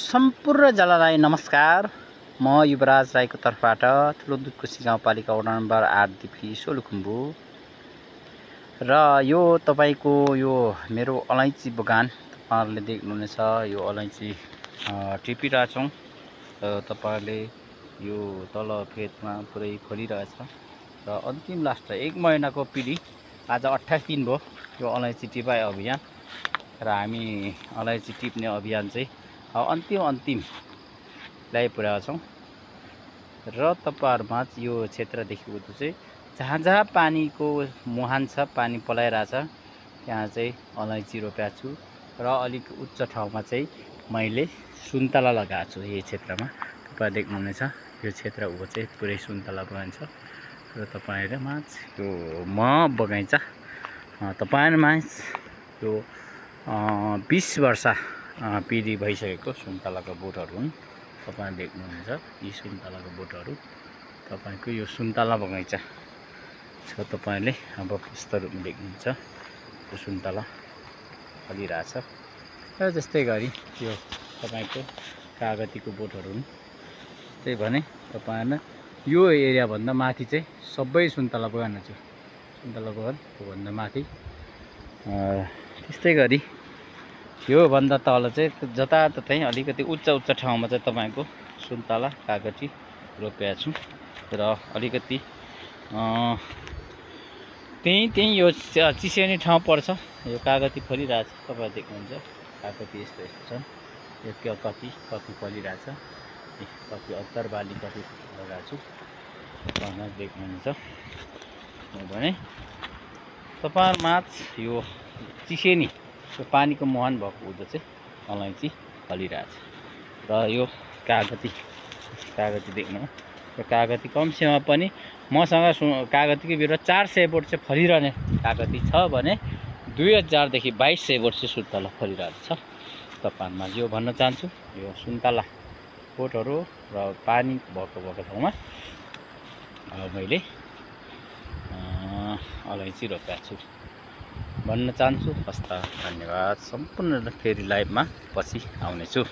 सम्पूर्ण जलालाई नमस्कार। म युवराज राईको तर्फबाट ठुलो दुधकोशी गाउँपालिका वडा नम्बर 8 देखि सोलुखुम्बु र यो तपाईको यो मेरो अलैँची बगान तपाईहरुले देख्नुहुनेछ। यो अलैँची टिपिरहेछौं तपाईहरुले यो तल फेदमा पुरै फलिरहेछ र अन्तिम लास्ट 1 महिनाको पिडी आज 28 दिन भयो यो अलैँची टिपाइ अभियान र हामी अलैँची टिप्ने अभियान चाहिँ अन्तिम ल्याइपुर्याएको छौं र तपाईहरुमा यो क्षेत्र देखिएको चाहिँ जहाँ पानीको मुहान छ, पानी पलाइरहेछ त्यहाँ चाहिँ अलैँची रोपेको छु र अलिक उच्च ठाउँमा चाहिँ मैले सुन्तला लगाएको छु। यही क्षेत्रमा तपाईहरु देख्नुहुनेछ यो क्षेत्र उ चाहिँ पुरै सुन्तला बगाइन्छ र तपाईहरुमा यो म बगैँचा तपाईहरुमा यो 20 वर्ष पिडी भइसकेको सुन्तलाको बोटहरु हुन्। तपाईहरु देख्नुहुन्छ यी सुन्तलाको बोटहरु तपाईको यो सुन्तला बगैँचा छ। तपाईले अब यस्तो रूपमा देख्नुहुन्छ यो सुन्तला फलिरहेछ र जस्तै गरी यो तपाईको कागतीको बोटहरु हुन्। त्यही भने तपाईहरुले यो एरिया भन्दा माथि चाहिँ सबै सुन्तला बगान छ। सुन्तला बगानको भन्दा माथि त्यस्तै गरी यो भन्दा तल चाहिँ जताततै अलिकति उच्च ठाउँमा चाहिँ तपाईको सुन्तला कागती रोपेको छु र अलिकति त्यही यो चिस्याउने ठाउँ पर्छ। यो कागती फलिरहेछ तपाईहरु देख्नुहुन्छ कागती यस्तो छ। यो कति फलिरहेछ, कति अत्तरबाली कति लगाएको छु तपाईहरु देख्नुहुन्छ भने तपाईहरुमा यो चिस्यानी यो पानीको मुहान भएको हुँदा चाहिँ अलैँची फलिरहेछ र यो कागती देख्नु यो कागती कमसेमा पनि मसँग कागतीको बिरुवा 400 बोट चाहिँ फलिरहने कागती छ भने 2000 देखि 2200 बोट चाहिँ सुन्तला फलिरहेको छ। तपाईहरुमा यो भन्न चाहन्छु यो सुन्तला बोटहरु र पानी भएको ठाउँमा मैले अलैँची रोपेको छु भन्न चाहन्छु। हस्त धन्यवाद। सम्पूर्ण फेरि लाइभमा पछि आउने छु।